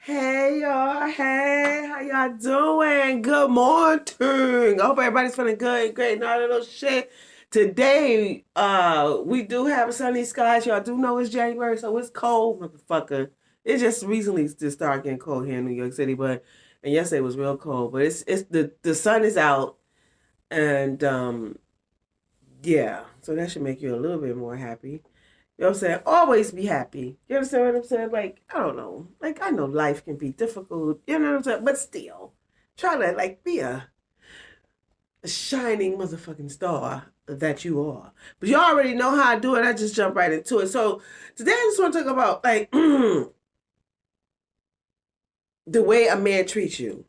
Hey y'all, hey, how y'all doing? Good morning. I hope everybody's feeling good and great and all that little shit. Today, we do have sunny skies. Y'all do know it's January, so it's cold, motherfucker. It just recently just started getting cold here in New York City, but and yesterday was real cold. But it's the sun is out and yeah, so that should make you a little bit more happy. You know what I'm saying? Always be happy. You understand what I'm saying? Like, I don't know. Like, I know life can be difficult, you know what I'm saying? But still, try to, like, be a shining motherfucking star that you are. But you already know how I do it. I just jump right into it. So, today I just want to talk about, like, the way a man treats you.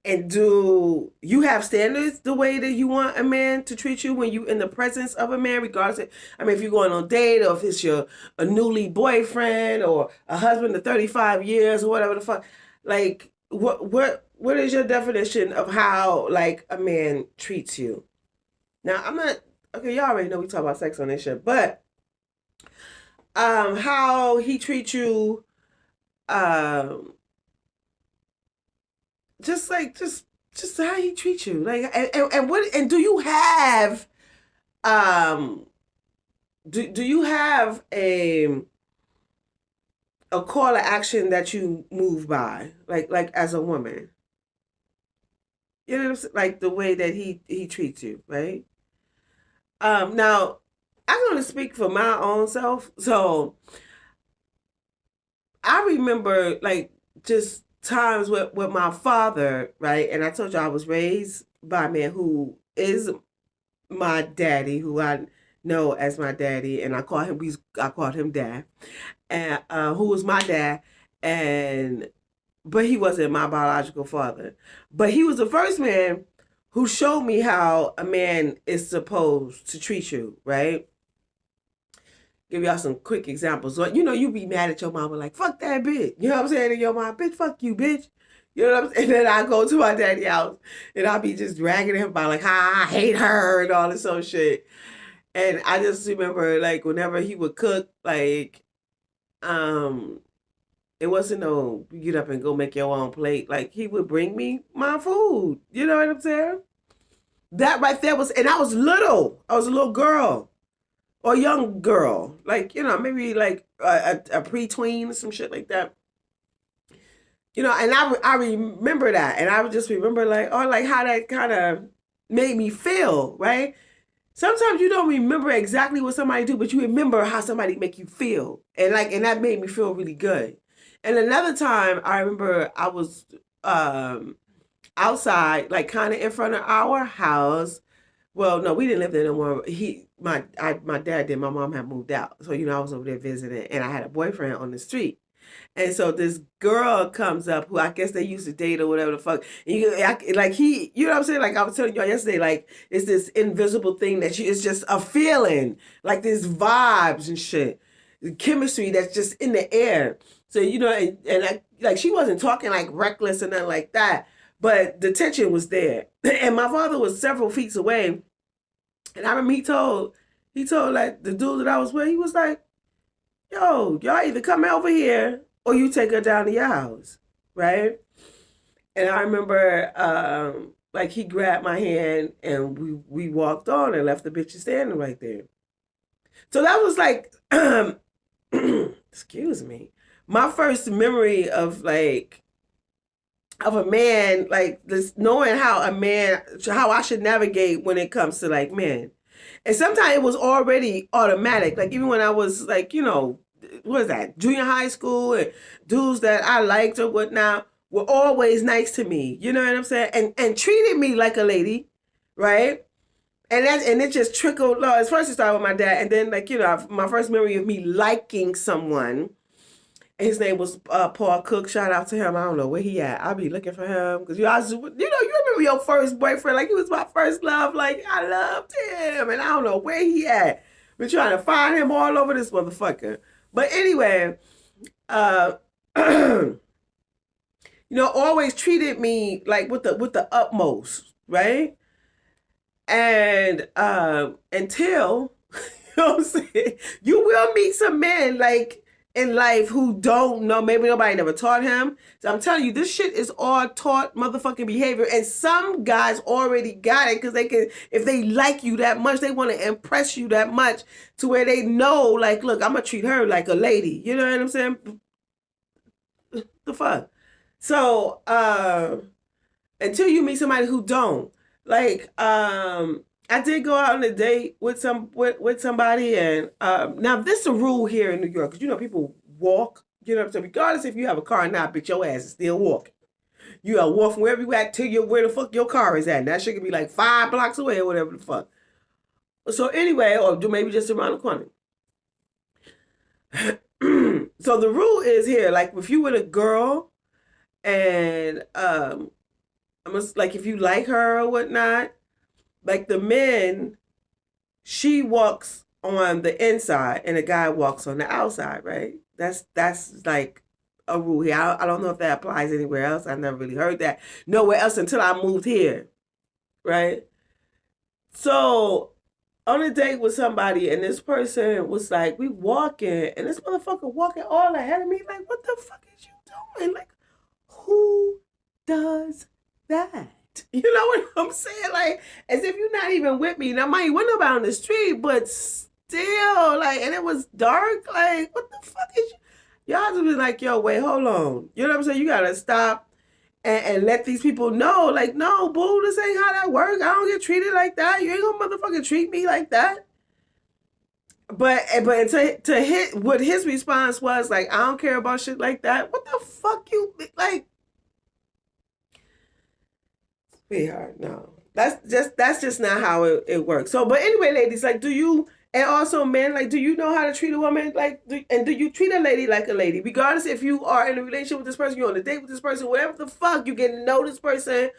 And do you have standards the way that you want a man to treat you when you in the presence of a man, regardless of, I mean, if you're going on a date or if it's your a newly boyfriend or a husband of 35 years or whatever the fuck, like what is your definition of how like a man treats you? Now I'm not okay, y'all already know we talk about sex on this shit, but how he treats you, um just like just how he treats you like and what and do you have um do you have a call to action that you move by like as a woman, you know what I'm saying? Like the way that he treats you, right? Now I'm going to speak for my own self. So I remember like just times with my father, right? And I told you I was raised by a man who is my daddy, who I know as my daddy, and I called him dad, and who was my dad, and but he wasn't my biological father, but he was the first man who showed me how a man is supposed to treat you, right? Give y'all some quick examples. So, you know, you be mad at your mama like, fuck that bitch. You know what I'm saying? And your mom, bitch, fuck you, bitch. You know what I'm saying? And then I go to my daddy house and I'll be just dragging him about like, I hate her and all this old shit. And I just remember like whenever he would cook, like, um, it wasn't no you get up and go make your own plate. Like he would bring me my food. You know what I'm saying? That right there was, and I was little. I was a little girl or young girl, like you know, maybe like a pre-tween or some shit like that. You know, and I remember that, and I would just remember like oh like how that kind of made me feel, right? Sometimes you don't remember exactly what somebody do, but you remember how somebody make you feel, and that made me feel really good. And another time, I remember I was um outside, like kind of in front of our house. Well, no, we didn't live there no more. My dad did. My mom had moved out, so you know I was over there visiting, and I had a boyfriend on the street. And so this girl comes up who I guess they used to date or whatever the fuck. And like he, you know what I'm saying? Like I was telling y'all yesterday, like it's this invisible thing that you, it's just a feeling, like this vibes and shit, chemistry that's just in the air. So you know, and like she wasn't talking like reckless and nothing like that, but the tension was there. And my father was several feet away, and I remember he told like the dude that I was with, he was like, yo, y'all either come over here or you take her down to your house, right? And I remember, like he grabbed my hand and we walked on and left the bitch standing right there. So that was like, excuse me, my first memory of like of a man, like this knowing how I should navigate when it comes to like men. And sometimes it was already automatic. Like even when I was like, you know, what is that, junior high school, and dudes that I liked or whatnot were always nice to me. You know what I'm saying? And treated me like a lady, right? And it just trickled. No, at first it started with my dad, and then like you know my first memory of me liking someone. His name was Paul Cook. Shout out to him. I don't know where he at. I'll be looking for him because you remember your first boyfriend. Like he was my first love. Like I loved him, and I don't know where he at. We're trying to find him all over this motherfucker. But anyway, uh, you know, always treated me like with the utmost, right? And until you know what I'm saying, you will meet some men like in life who don't know. Maybe nobody never taught him. So I'm telling you, this shit is all taught motherfucking behavior. And some guys already got it because they can, if they like you that much, they want to impress you that much to where they know, like, look, I'm going to treat her like a lady. You know what I'm saying? The fuck? So, until you meet somebody who don't. Like, I did go out on a date with somebody, and now this is a rule here in New York because you know people walk. You know what I'm saying? Regardless if you have a car or not, bitch, your ass is still walking. You are walking wherever you at till you where the fuck your car is at. And that shit could be like 5 blocks away or whatever the fuck. So anyway, or do maybe just around the corner. So the rule is here, like if you with a girl and like if you like her or whatnot, like the men, she walks on the inside and the guy walks on the outside, right? That's like a rule here. I don't know if that applies anywhere else. I never really heard that nowhere else until I moved here, right? So on a date with somebody, and this person was like, we walking, and this motherfucker walking all ahead of me, like, what the fuck is you doing? Like, who does that? You know what I'm saying? Like, as if you're not even with me. Now, mind you, we're nobody on the street, but still, like, and it was dark. Like, what the fuck is you? Y'all just be like, yo, wait, hold on. You know what I'm saying? You gotta stop and let these people know, like, no, boo, this ain't how that works. I don't get treated like that. You ain't gonna motherfucking treat me like that. But to hit what his response was, like, I don't care about shit like that. What the fuck you like? Sweetheart, no. That's just not how it works. So, but anyway, ladies, like, do you, and also men, like, do you know how to treat a woman, like, and do you treat a lady like a lady, regardless if you are in a relationship with this person, you're on a date with this person, whatever the fuck, you get to know this person,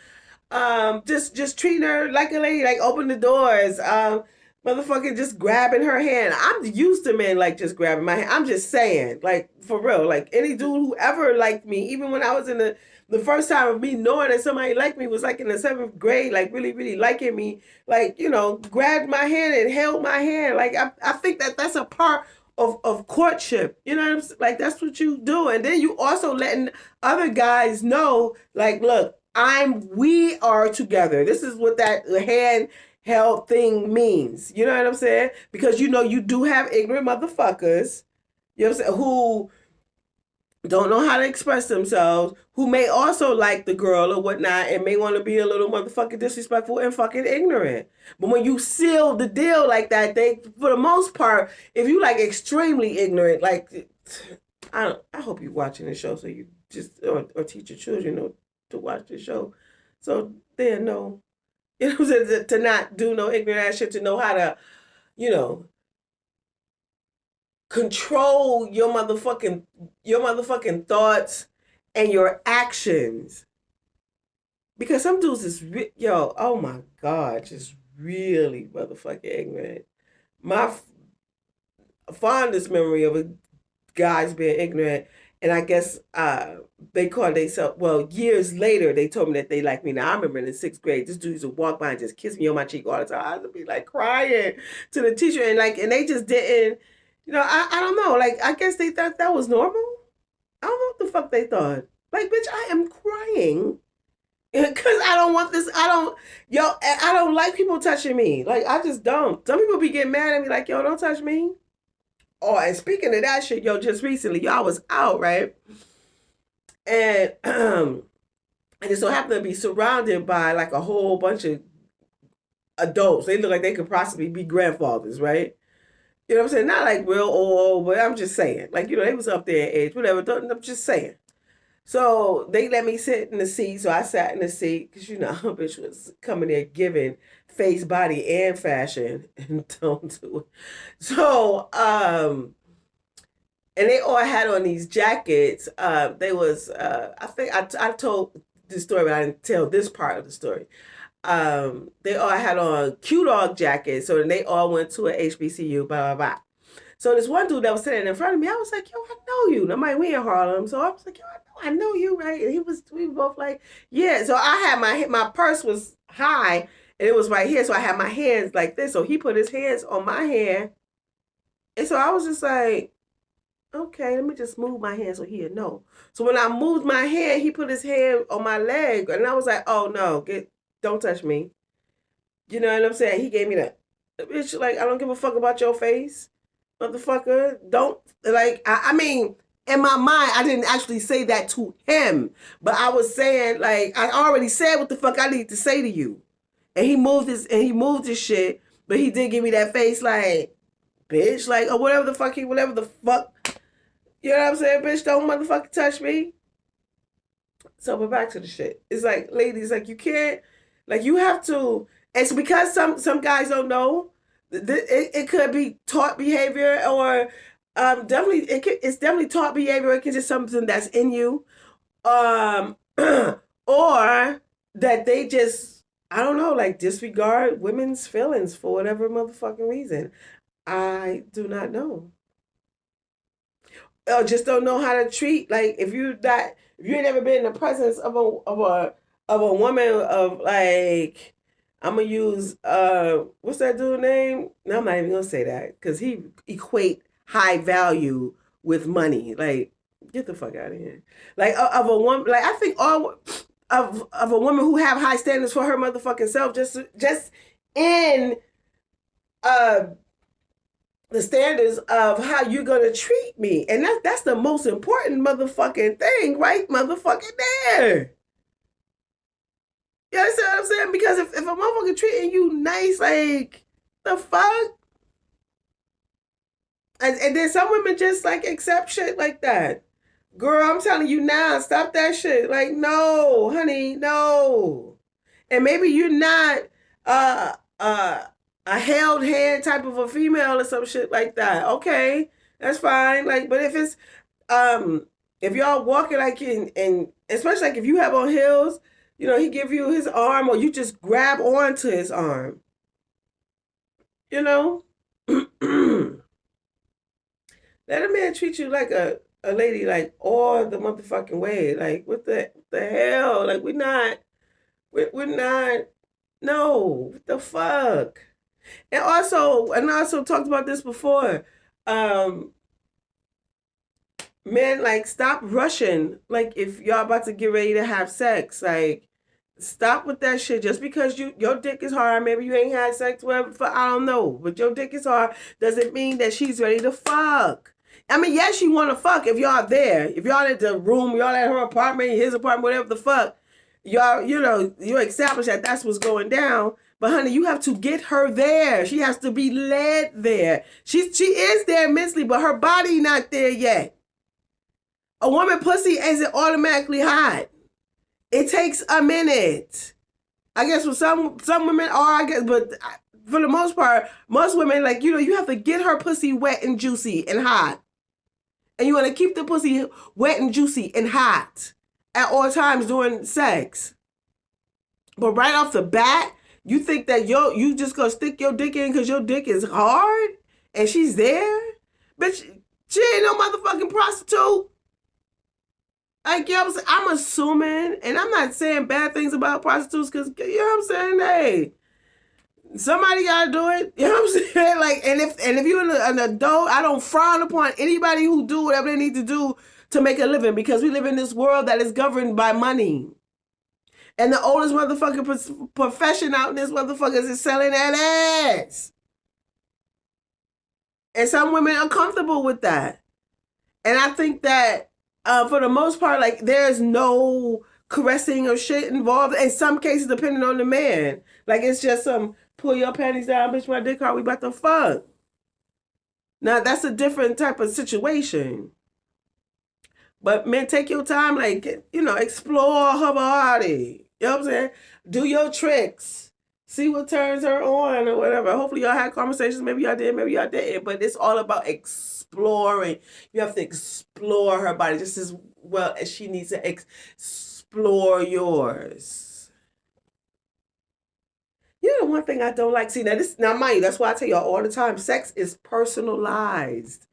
just treating her like a lady, like open the doors, motherfucking just grabbing her hand. I'm used to men like just grabbing my hand. I'm just saying, like, for real, like any dude who ever liked me, even when I was in the first time of me knowing that somebody liked me was like in the 7th grade, like really, really liking me, like, you know, grabbed my hand and held my hand. Like, I think that's a part of courtship. You know what I'm saying? Like, that's what you do. And then you also letting other guys know, like, look, we are together. This is what that hand held thing means. You know what I'm saying? Because you know you do have ignorant motherfuckers, you know what I'm saying, who don't know how to express themselves, who may also like the girl or whatnot and may want to be a little motherfucking disrespectful and fucking ignorant. But when you seal the deal like that, they, for the most part, if you like extremely ignorant, like, I hope you're watching the show so you just, or teach your children to watch the show so they know, you know what I'm saying, to not do no ignorant ass shit, to know how to, you know, control your motherfucking thoughts and your actions. Because some dudes is yo, oh my god, just really motherfucking ignorant. My fondest memory of a guys being ignorant, and I guess they called themselves, well, years later they told me that they like me. Now I remember in the 6th grade, this dude used to walk by and just kiss me on my cheek all the time. I would be like crying to the teacher, and they just didn't, you know, I don't know, like, I guess they thought that was normal. I don't know what the fuck they thought. Like, bitch, I am crying because I don't want this. I don't like people touching me. Like, I just don't. Some people be getting mad at me like, yo, don't touch me. Oh, and speaking of that shit, yo, just recently, y'all was out, right? And and it so happened to be surrounded by like a whole bunch of adults. They look like they could possibly be grandfathers, right? You know what I'm saying? Not like real old, but I'm just saying. Like, you know, they was up there in age, whatever. I'm just saying. So they let me sit in the seat. So I sat in the seat because, you know, bitch was coming there giving face, body, and fashion. And don't do it. So, and they all had on these jackets. They was, I think I told this story, but I didn't tell this part of the story. They all had on Q Dog jackets. So then they all went to a HBCU, blah, blah, blah. So this one dude that was sitting in front of me, I was like, yo, I know you. And I'm like, we in Harlem. So I was like, yo, I know you, right? And we were both like, yeah. So I had my purse was high and it was right here. So I had my hands like this. So he put his hands on my hand. And so I was just like, Okay, let me just move my hand so he'll know. So when I moved my hand, he put his hand on my leg, and I was like, "Oh no, don't touch me." You know what I'm saying? He gave me that. Bitch, like, I don't give a fuck about your face, motherfucker. Don't, like, I mean, in my mind, I didn't actually say that to him, but I was saying, like, I already said what the fuck I need to say to you. And he moved his shit, but he did give me that face, like, bitch, like, or whatever the fuck, you know what I'm saying? Bitch, don't motherfucking touch me. So we're back to the shit. It's like, ladies, like, you can't, like, you have to. It's because some guys don't know. It could be taught behavior, or definitely it's definitely taught behavior. It could just something that's in you, um, or that they just, I don't know, like, disregard women's feelings for whatever motherfucking reason. I do not know. Or just don't know how to treat, like, if you ain't never been in the presence of a woman of, like, I'm gonna use what's that dude name? No, I'm not even gonna say that because he equate high value with money. Like, get the fuck out of here. Like, of a woman, like, I think all of a woman who have high standards for her motherfucking self, just in uh the standards of how you're gonna treat me. And that's the most important motherfucking thing, right? Motherfucking there. You understand what I'm saying? Because if a motherfucker treating you nice, like, the fuck? And then some women just, like, accept shit like that. Girl, I'm telling you now, stop that shit. Like, no, honey, no. And maybe you're not uh uh a held hand type of a female or some shit like that. Okay, that's fine. Like, but um if y'all walking, like, in, and especially, like, if you have on heels, you know, he give you his arm, or you just grab onto his arm, you know. Let a man treat you like a lady, like, all the motherfucking way. Like, what the hell? Like, we're not, no, what the fuck? And I also talked about this before. Um, Men, like, stop rushing. Like, if y'all about to get ready to have sex, like, stop with that shit. Just because your dick is hard, maybe you ain't had sex with, for, I don't know, but your dick is hard doesn't mean that she's ready to fuck. I mean, yes, you want to fuck if y'all there. If y'all at the room, y'all at her apartment, his apartment, whatever the fuck, y'all, you know, you establish that that's what's going down. But honey, you have to get her there. She has to be led there. She is there mentally, but her body not there yet. A woman pussy isn't automatically hot. It takes a minute. I guess for some women are, I guess, but for the most part, most women, like, you know, you have to get her pussy wet and juicy and hot. And you want to keep the pussy wet and juicy and hot at all times during sex. But right off the bat, you think that you just gonna stick your dick in because your dick is hard and she's there? Bitch, she ain't no motherfucking prostitute. Like, you know what I'm saying? I'm assuming, and I'm not saying bad things about prostitutes, because, you know what I'm saying? Hey, somebody gotta do it. You know what I'm saying? Like, and if you're an adult, I don't frown upon anybody who do whatever they need to do to make a living, because we live in this world that is governed by money. And the oldest motherfucking profession out in this motherfuckers is selling that ass. And some women are comfortable with that. And I think that for the most part, like, there's no caressing or shit involved. In some cases, depending on the man. Like, it's just some pull your panties down, bitch, my dick hard, we about to fuck. Now, that's a different type of situation. But, man, take your time, like, you know, explore her body. You know what I'm saying? Do your tricks. See what turns her on or whatever. Hopefully y'all had conversations. Maybe y'all did, maybe y'all didn't. But it's all about exploring. You have to explore her body just as well as she needs to explore yours. You know, one thing I don't like. See, now mind you, that's why I tell y'all all the time, sex is personalized.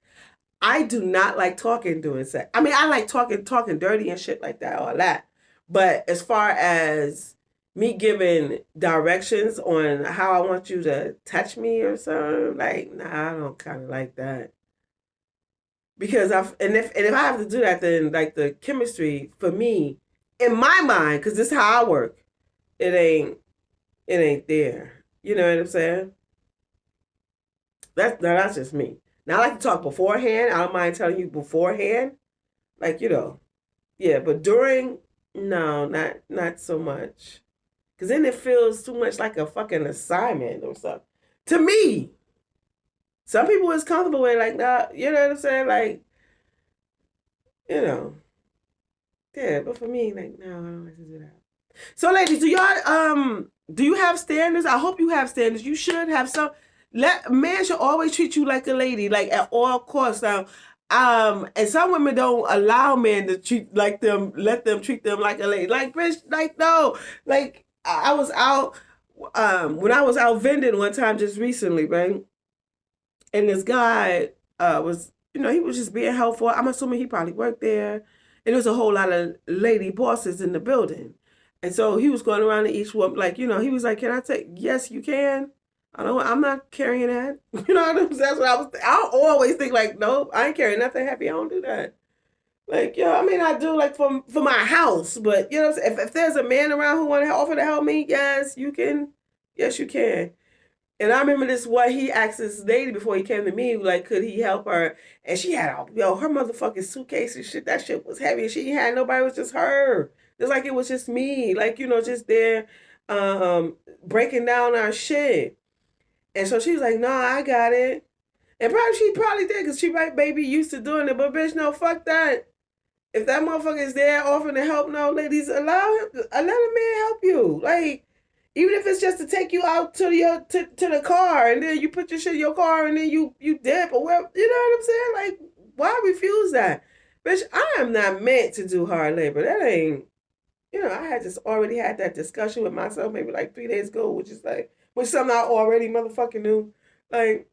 I do not like talking during sex. I mean, I like talking dirty and shit like that, all that. But as far as me giving directions on how I want you to touch me or something, like, nah, I don't kind of like that. because if I have to do that, then like the chemistry for me, in my mind, because this is how I work, it ain't there. You know what I'm saying? That's just me. Now I like to talk beforehand. I don't mind telling you beforehand, like yeah. But during, no, not so much, because then it feels too much like a fucking assignment or something. To me, some people is comfortable with it, like nah, you know what I'm saying, like you know, yeah. But for me, like no, I don't like to do that. So, ladies, do you have standards? I hope you have standards. You should have some. Let man should always treat you like a lady, like at all costs. Now, and some women don't allow men to treat like them, let them treat them like a lady. Like, bitch, like no, like I was out, when I was out vending one time just recently, right? And this guy was, he was just being helpful. I'm assuming he probably worked there. And there was a whole lot of lady bosses in the building. And so he was going around to each one, like, he was like, can I take, yes, you can. I don't, I'm not carrying that. You know what I'm saying? That's what I always think like, nope, I ain't carrying nothing heavy. I don't do that. Like, I mean, I do like for my house, but you know what I'm saying? If there's a man around who want to offer to help me, yes, you can. Yes, you can. And I remember this what he asked this lady before he came to me, like, could he help her? And she had her motherfucking suitcase and shit. That shit was heavy. And she had nobody. It was just her. Just like it was just me. Like, just there breaking down our shit. And so she was like, no, I got it. And she probably did because she might maybe used to doing it. But bitch, no, fuck that. If that motherfucker is there offering to help, no, ladies, allow him, let a man help you. Like, even if it's just to take you out to the car and then you put your shit in your car and then you dip or whatever, you know what I'm saying? Like, why refuse that? Bitch, I am not meant to do hard labor. That ain't, I had just already had that discussion with myself maybe like 3 days ago, which something I already motherfucking knew. Like,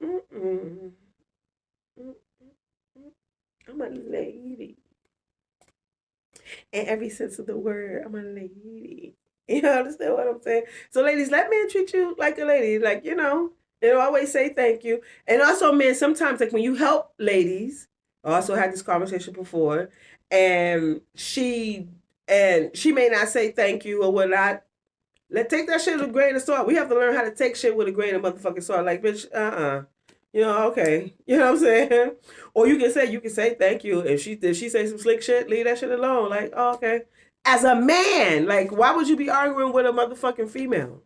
I'm a lady. In every sense of the word, I'm a lady. You understand what I'm saying? So, ladies, let men treat you like a lady. Like, always say thank you. And also, men, sometimes, like when you help ladies, I also had this conversation before, and she may not say thank you or whatnot. Take that shit with a grain of salt. We have to learn how to take shit with a grain of motherfucking salt. Like, bitch, okay. You know what I'm saying? Or you can say thank you. If she say some slick shit, leave that shit alone. Like, oh, okay. As a man, like, why would you be arguing with a motherfucking female?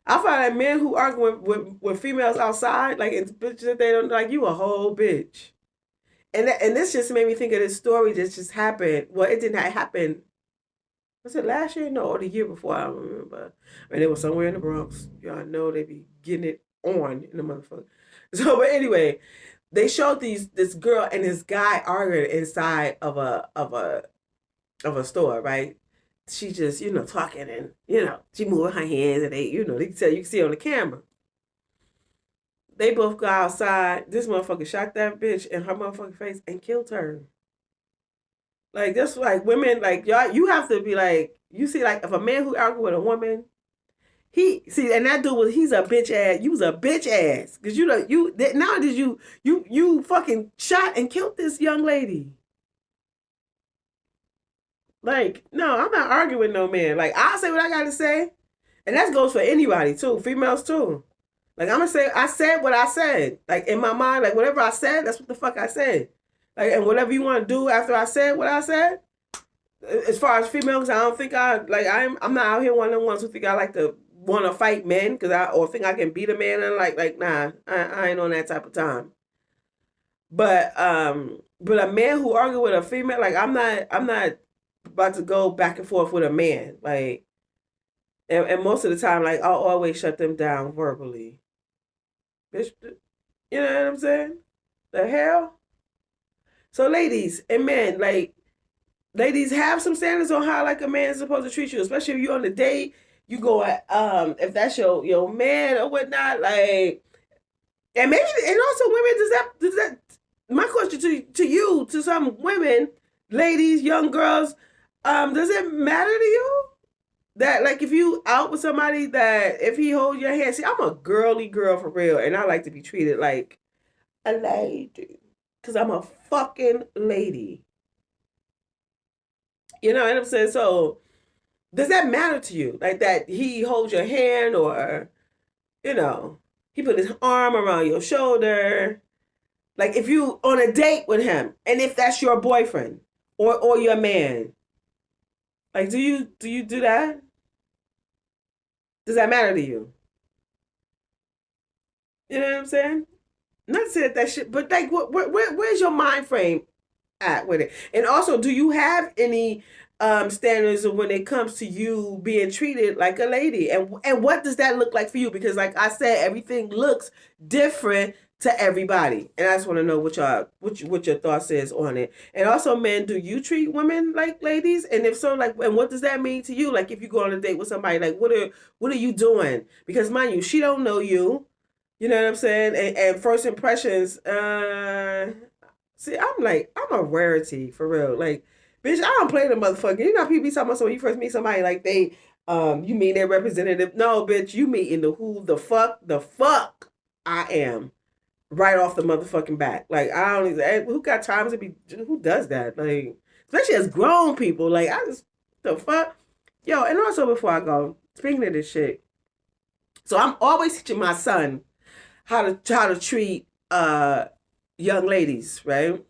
I find that men who argue with females outside, like, it's bitches that they don't like, you a whole bitch. And this just made me think of this story that just happened. Well, it didn't happen. Was it last year? No, or the year before? I don't remember. I mean, it was somewhere in the Bronx. Y'all know they be getting it on in the motherfucker. So, but anyway, they showed this girl and this guy arguing inside of a store, right? She just, talking and, she moving her hands and they you can see on the camera. They both go outside. This motherfucker shot that bitch in her motherfucking face and killed her. Like, that's like women, like, y'all, you have to be like, you see, like, if a man who argued with a woman, and that dude he's a bitch ass. You was a bitch ass. Because you fucking shot and killed this young lady. Like, no, I'm not arguing with no man. Like, I'll say what I got to say. And that goes for anybody, too. Females, too. Like, I'm going to say, I said what I said. Like, in my mind, like, whatever I said, that's what the fuck I said. Like, and whatever you want to do after I said what I said, as far as females, I don't think I'm not out here one of the ones who think I like to want to fight men or think I can beat a man. And like, nah, I ain't on that type of time. But a man who argue with a female, like, I'm not about to go back and forth with a man. Like, and most of the time, like, I'll always shut them down verbally. Bitch, you know what I'm saying? The hell? So, ladies and men, like, ladies, have some standards on how, like, a man is supposed to treat you, especially if you're on a date. You go at, if that's your man or whatnot, like, and maybe, and also women, does that, my question to you, to some women, ladies, young girls, does it matter to you that, like, if you out with somebody that if he holds your hand, see, I'm a girly girl for real, and I like to be treated like a lady. because I'm a fucking lady. You know what I'm saying? So does that matter to you? Like that he holds your hand or, you know, he put his arm around your shoulder. Like if you on a date with him and if that's your boyfriend or your man, like do you do that? Does that matter to you? You know what I'm saying? Not to say that shit, but like where's your mind frame at with it? And also, do you have any standards when it comes to you being treated like a lady? And what does that look like for you? Because like I said, everything looks different to everybody. And I just want to know what your thoughts is on it. And also, men, do you treat women like ladies? And if so, like, and what does that mean to you? Like if you go on a date with somebody, like what are you doing? Because mind you, she don't know you. You know what I'm saying? And first impressions, see, I'm a rarity for real. Like, bitch, I don't play the motherfucker. You know, people be talking about when you first meet somebody, like you mean their representative. No, bitch, you meeting the fuck I am right off the motherfucking bat. Like, I don't even, who got time to be, who does that? Like, especially as grown people. Like, I just, the fuck? Yo, and also before I go, speaking of this shit, so I'm always teaching my son how to treat young ladies, right?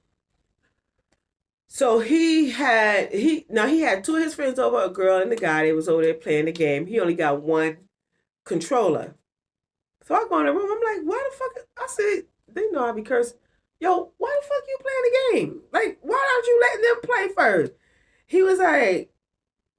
So he had two of his friends over, a girl and a guy. They was over there playing the game. He only got one controller. So I go in the room. I'm like, why the fuck? I said, they know I be cursing. Yo, why the fuck you playing the game? Like, why aren't you letting them play first? He was like,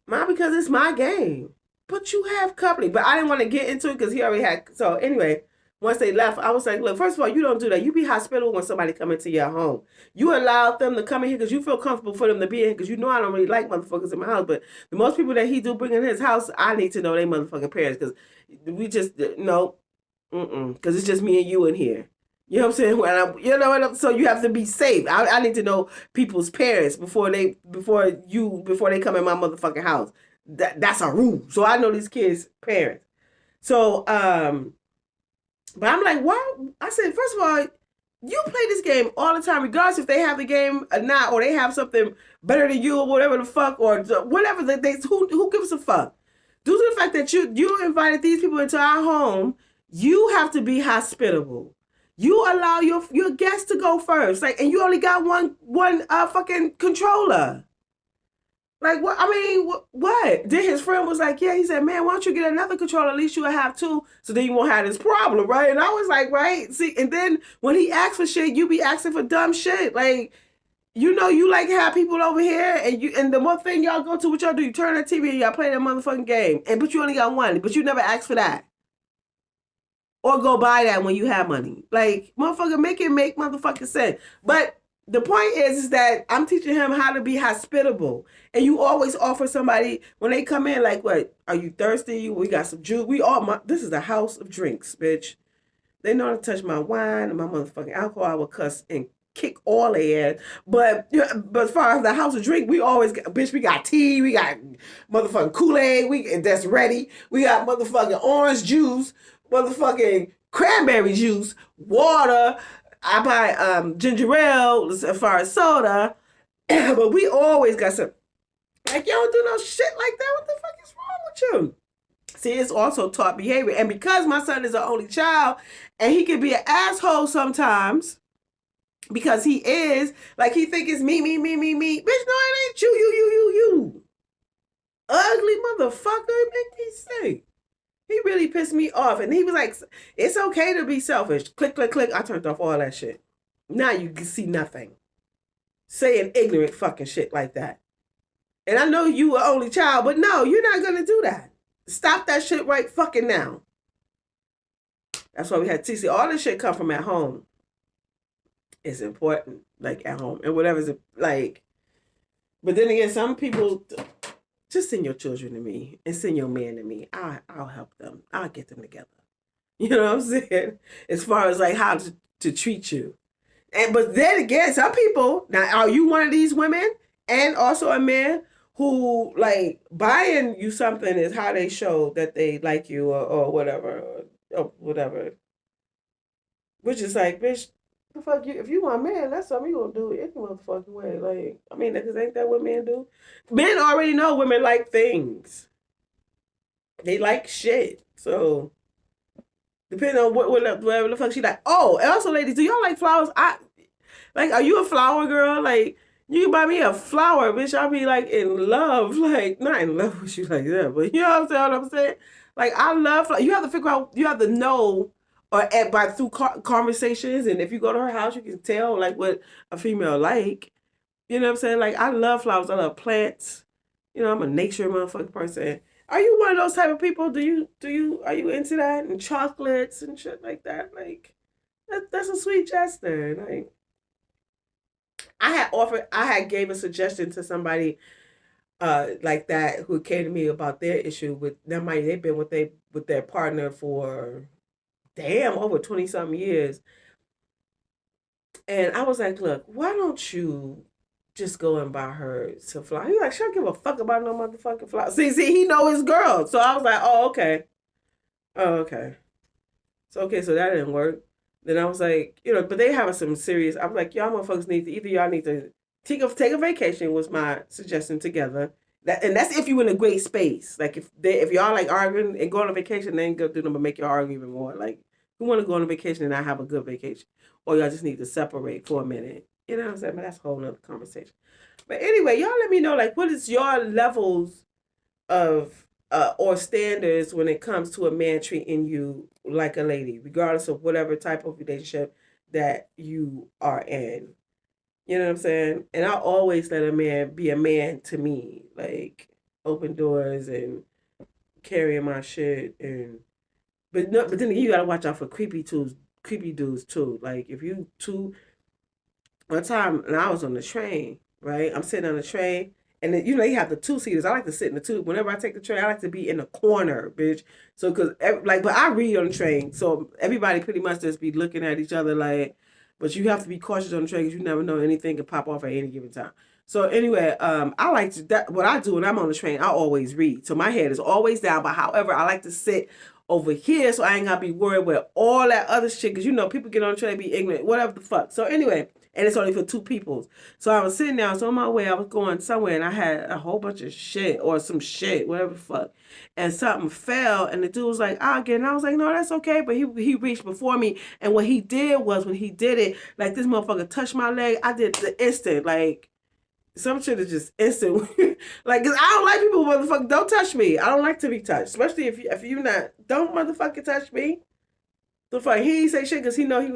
Mom, because it's my game. But you have company. But I didn't want to get into it because he already had. So anyway, once they left, I was like, look, first of all, you don't do that. You be hospitable when somebody come into your home. You allowed them to come in here because you feel comfortable for them to be in here because you know I don't really like motherfuckers in my house. But the most people that he do bring in his house, I need to know they motherfucking parents because we just, no, because it's just me and you in here. You know what I'm saying? You know what so you have to be safe. I need to know people's parents before they come in my motherfucking house. That's a rule. So I know these kids' parents. So but I'm like, why? I said, first of all, you play this game all the time, regardless if they have the game or not, or they have something better than you, or whatever the fuck, or whatever. Who gives a fuck? Due to the fact that you invited these people into our home, you have to be hospitable. You allow your guests to go first, like, and you only got one fucking controller. Like what? I mean, what? Then his friend was like, "Yeah." He said, "Man, why don't you get another controller? At least you will have two, so then you won't have this problem, right?" And I was like, "Right." See, and then when he asked for shit, you be asking for dumb shit. Like, you know, you like have people over here, and the more thing y'all go to, what y'all do? You turn the TV and y'all play that motherfucking game, and but you only got one, but you never asked for that. Or go buy that when you have money. Like, motherfucker, make motherfucking sense. But the point is that I'm teaching him how to be hospitable. And you always offer somebody, when they come in, like, what? Are you thirsty? We got some juice. This is a house of drinks, bitch. They know how to touch my wine and my motherfucking alcohol. I will cuss and kick all their ass. But as far as the house of drink, we always got, bitch, we got tea, we got motherfucking Kool-Aid, that's ready. We got motherfucking orange juice, motherfucking cranberry juice, water. I buy ginger ale as far as soda. But we always got some, like, you don't do no shit like that. What the fuck is wrong with you? See, it's also taught behavior. And because my son is an only child and he can be an asshole sometimes, because he is, like, he think it's me. Bitch, no, it ain't you. Ugly motherfucker, make me sick. He really pissed me off. And he was like, it's okay to be selfish. Click, click, click. I turned off all that shit. Now you can see nothing. Saying ignorant fucking shit like that. And I know you were only child, but no, you're not going to do that. Stop that shit right fucking now. That's why we had TC. All this shit come from at home. It's important, like, at home. And whatever's, like, but then again, some people, just send your children to me and send your man to me. I'll help them. I'll get them together. You know what I'm saying? As far as, like, how to treat you. But then again, some people, now, are you one of these women and also a man who, like, buying you something is how they show that they like you or whatever, or whatever. Which is like, bitch, The fuck you? If you want a man, that's something you gonna do any motherfucking way. Like, I mean, because ain't that what men do? Men already know women like things. They like shit. So depending on whatever the fuck she like. Oh, and also, ladies, do y'all like flowers? Are you a flower girl? Like, you can buy me a flower, bitch. I'll be like in love. Like, not in love with you like that, but you know what I'm saying? Like, I love flowers. You have to figure out, you have to know, or by through conversations, and if you go to her house, you can tell like what a female like. You know what I'm saying? Like, I love flowers. I love plants. You know, I'm a nature motherfucking person. Are you one of those type of people? Are you into that and chocolates and shit like that? Like, that's a sweet gesture. Like, I had gave a suggestion to somebody like that who came to me about their issue with them. They've been with their partner for damn over 20 something years, and I was like, look, why don't you just go and buy her some flowers? He's like, she don't give a fuck about no motherfucking flowers. See, he know his girl, so I was like, oh okay. So that didn't work. Then I was like, but they having some serious. I was like, y'all motherfuckers need to, either y'all need to take a vacation, was my suggestion together. That's if you in a great space. Like, if y'all like arguing and go on a vacation, then go do them but make y'all argue even more. Like, who want to go on a vacation and not have a good vacation, or y'all just need to separate for a minute. You know what I'm saying? But that's a whole nother conversation. But anyway, y'all let me know, like, what is your levels of or standards when it comes to a man treating you like a lady, regardless of whatever type of relationship that you are in. You know what I'm saying? And I always let a man be a man to me, like open doors and carrying my shit, and but then you gotta watch out for creepy dudes too. Like, if you too, one time, and I was on the train, right? I'm sitting on the train, and then, you have the two seaters. I like to sit in the two. Whenever I take the train, I like to be in the corner, bitch. So, but I read on the train, so everybody pretty much just be looking at each other like. But you have to be cautious on the train because you never know, anything can pop off at any given time. So anyway, I like to what I do when I'm on the train. I always read, so my head is always down. But however, I like to sit over here so I ain't gotta be worried with all that other shit. Because people get on the train, be ignorant, whatever the fuck. So anyway, and it's only for two people. So I was sitting down. So on my way, I was going somewhere, and I had a whole bunch of shit or some shit, whatever the fuck, and something fell, and the dude was like, "I'll get it." And I was like, "No, that's okay." But he reached before me, and what he did was, when he did it, like, this motherfucker touched my leg. I did the instant, like, some shit is just instant. Like, cause I don't like people who motherfucker don't touch me. I don't like to be touched, especially if you not, don't motherfucking touch me. The fuck, he ain't say shit because he know he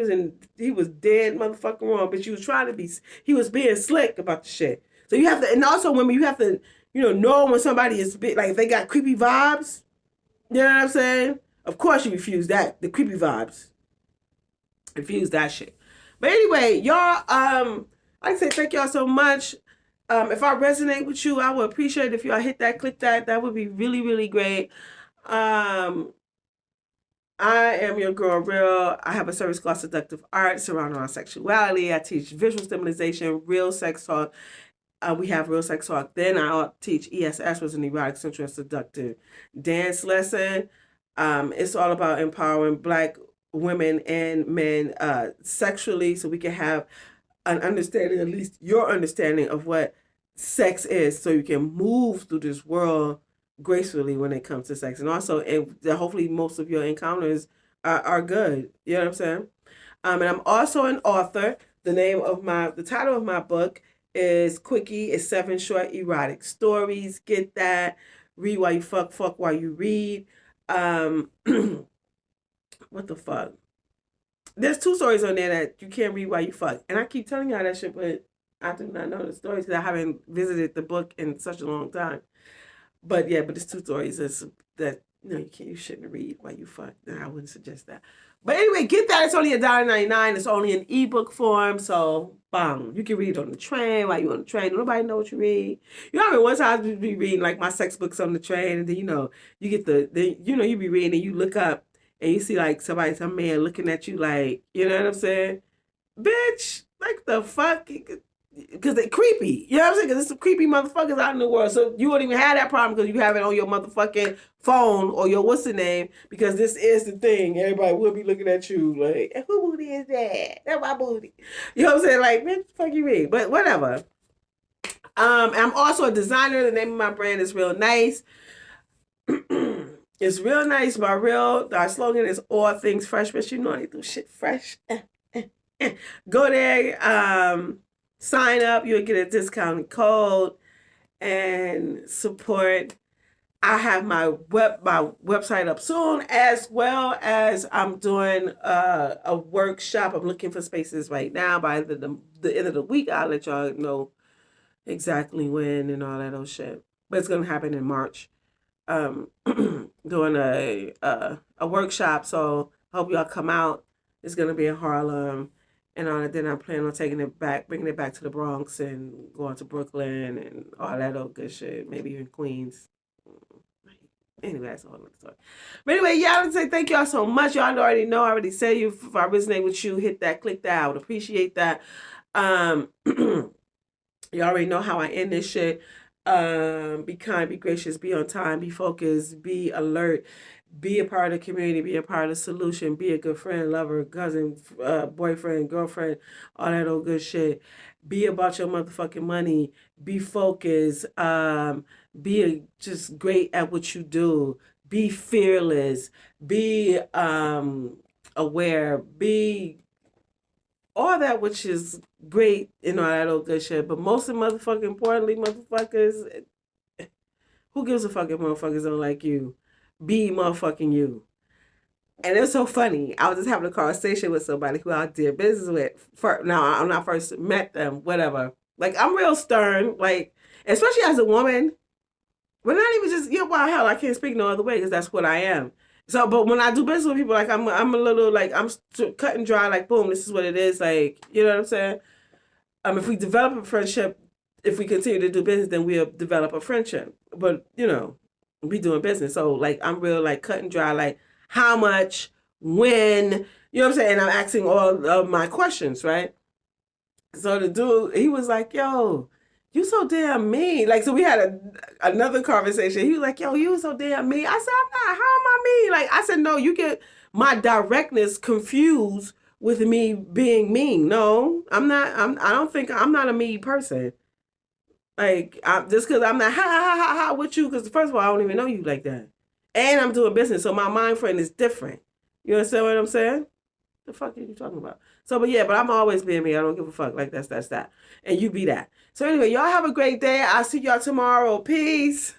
was dead motherfucking wrong, but he was being slick about the shit. So you have to, and also women, you have to, know when somebody is like, if they got creepy vibes. You know what I'm saying? Of course you refuse that, the creepy vibes. Refuse that shit. But anyway, y'all, I say thank y'all so much. If I resonate with you, I would appreciate it if y'all hit that, click that. That would be really, really great. I am your girl, Rill. I have a service called Seductive Art surrounding our sexuality. I teach visual stimulation, real sex talk. We have real sex talk. Then I teach ESS, which is an erotic, sensual, and seductive dance lesson. It's all about empowering Black women and men sexually, so we can have an understanding, at least your understanding of what sex is, so you can move through this world gracefully when it comes to sex. And also, and hopefully most of your encounters are good. You know what I'm saying? And I'm also an author. The title of my book is Quickie. It's 7 short erotic stories. Get that. Read while you fuck while you read. What the fuck? There's 2 stories on there that you can't read while you fuck. And I keep telling y'all that shit, but I do not know the stories because I haven't visited the book in such a long time. But yeah, but it's 2 stories that you shouldn't read while you fuck. No, I wouldn't suggest that. But anyway, get that. It's only $1.99. It's only in ebook form, so bang, you can read it on the train while you're on the train. Nobody know what you read. One time I be reading like my sex books on the train, and then you get you be reading and you look up and you see like some man looking at you like, you know what I'm saying, bitch, like the fuck. because they creepy. You know what I'm saying? Because there's some creepy motherfuckers out in the world. So you won't even have that problem because you have it on your motherfucking phone or your what's the name, because this is the thing. Everybody will be looking at you like, who booty is that? That's my booty. You know what I'm saying? Like, man, what the fuck you mean? But whatever. I'm also a designer. The name of my brand is Rill Nice. It's Rill Nice by Rill. Our slogan is all things fresh, but you know I do shit fresh. Go there, sign up, you'll get a discounted code and support. I have my website up soon, as well as I'm doing a workshop. I'm looking for spaces right now. By the end of the week, I'll let y'all know exactly when and all that old shit. But it's gonna happen in March. Doing a workshop, so hope y'all come out. It's gonna be in Harlem, and then I plan on taking it back, bringing it back to the Bronx and going to Brooklyn and all that old good shit. Maybe even Queens. Anyway, that's a whole other story. But anyway, yeah, I would say thank y'all so much. Y'all already know. I already said you. If I resonate with you, hit that, click that. I would appreciate that. You already know how I end this shit. Be kind, be gracious, be on time, be focused, be alert, be a part of the community, be a part of the solution, be a good friend, lover, cousin, boyfriend, girlfriend, all that old good shit. Be about your motherfucking money. Be focused. Just great at what you do. Be fearless. Be aware. Be all that which is great and all that old good shit. But most motherfucking importantly, motherfuckers, who gives a fuck if motherfuckers don't like you? Be motherfucking you. And it's so funny. I was just having a conversation with somebody who I did business with. Now, when I first met them, whatever. Like, I'm real stern. Like, especially as a woman. But not even just, well, hell, I can't speak no other way because that's what I am. So, but when I do business with people, like, I'm a little, like, I'm cut and dry, like, boom, this is what it is. Like, you know what I'm saying? If we develop a friendship, if we continue to do business, then we'll develop a friendship. But, we doing business. So, like, I'm real, like, cut and dry, like, how much, when, you know what I'm saying? And I'm asking all of my questions, right? So the dude, he was like, yo, you so damn mean. Like, so we had another conversation. He was like, yo, you so damn mean. I said, I'm not. How am I mean? Like, I said, no, you get my directness confused with me being mean. No, I'm not. I don't think I'm not a mean person. Like, just because I'm not ha with you, because first of all, I don't even know you like that. And I'm doing business, so my mind frame is different. You understand what I'm saying? The fuck are you talking about? So, but I'm always being me. I don't give a fuck. Like, that's that. And you be that. So anyway, y'all have a great day. I'll see y'all tomorrow. Peace.